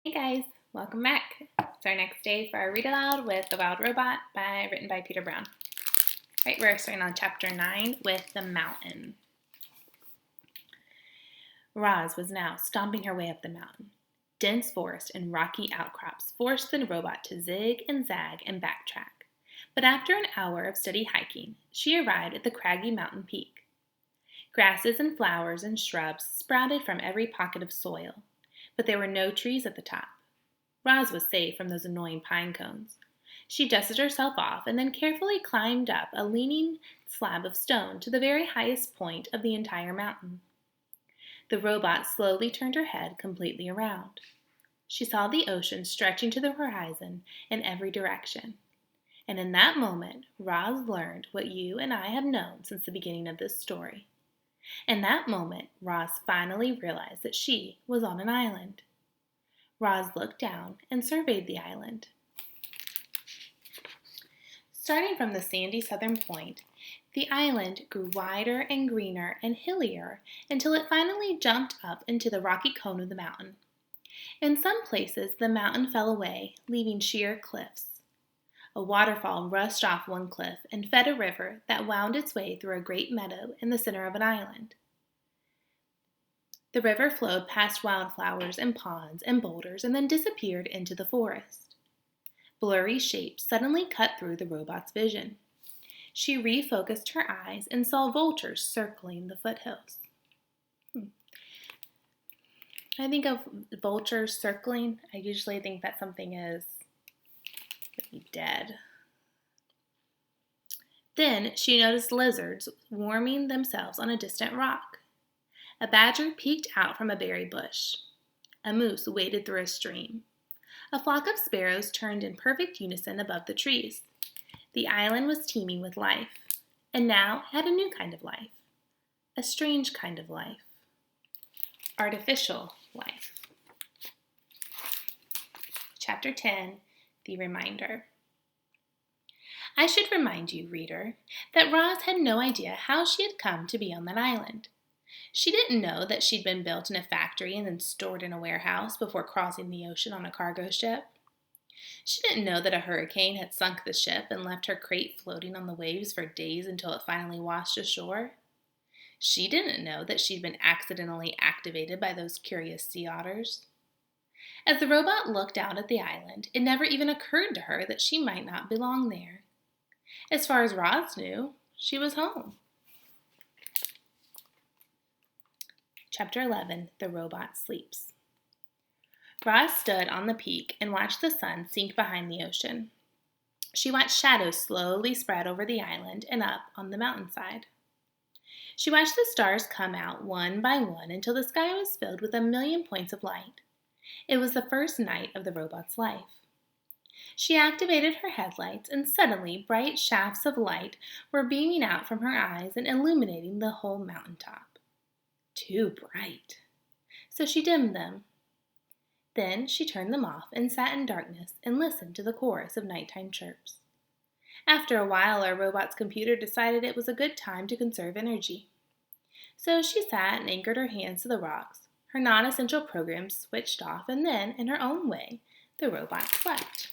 Hey guys, welcome back. It's our next day for our read aloud with The Wild Robot written by Peter Brown. Right, we're starting on chapter 9 with The Mountain. Roz was now stomping her way up the mountain. Dense forest and rocky outcrops forced the robot to zig and zag and backtrack. But after an hour of steady hiking, she arrived at the craggy mountain peak. Grasses and flowers and shrubs sprouted from every pocket of soil, but there were no trees at the top. Roz was safe from those annoying pine cones. She dusted herself off and then carefully climbed up a leaning slab of stone to the very highest point of the entire mountain. The robot slowly turned her head completely around. She saw the ocean stretching to the horizon in every direction. And in that moment, Roz learned what you and I have known since the beginning of this story. In that moment, Roz finally realized that she was on an island. Roz looked down and surveyed the island. Starting from the sandy southern point, the island grew wider and greener and hillier until it finally jumped up into the rocky cone of the mountain. In some places, the mountain fell away, leaving sheer cliffs. A waterfall rushed off one cliff and fed a river that wound its way through a great meadow in the center of an island. The river flowed past wildflowers and ponds and boulders and then disappeared into the forest. Blurry shapes suddenly cut through the robot's vision. She refocused her eyes and saw vultures circling the foothills. I think of vultures circling. I usually think that something is dead. Then she noticed lizards warming themselves on a distant rock. A badger peeked out from a berry bush. A moose waded through a stream. A flock of sparrows turned in perfect unison above the trees. The island was teeming with life, and now it had a new kind of life. A strange kind of life. Artificial life. Chapter 10, The Reminder. I should remind you, reader, that Roz had no idea how she had come to be on that island. She didn't know that she'd been built in a factory and then stored in a warehouse before crossing the ocean on a cargo ship. She didn't know that a hurricane had sunk the ship and left her crate floating on the waves for days until it finally washed ashore. She didn't know that she'd been accidentally activated by those curious sea otters. As the robot looked out at the island, it never even occurred to her that she might not belong there. As far as Roz knew, she was home. Chapter 11, The Robot Sleeps. Roz stood on the peak and watched the sun sink behind the ocean. She watched shadows slowly spread over the island and up on the mountainside. She watched the stars come out one by one until the sky was filled with a million points of light. It was the first night of the robot's life. She activated her headlights, and suddenly bright shafts of light were beaming out from her eyes and illuminating the whole mountaintop. Too bright. So she dimmed them. Then she turned them off and sat in darkness and listened to the chorus of nighttime chirps. After a while, our robot's computer decided it was a good time to conserve energy. So she sat and anchored her hands to the rocks. Her non-essential programs switched off, and then, in her own way, the robot slept.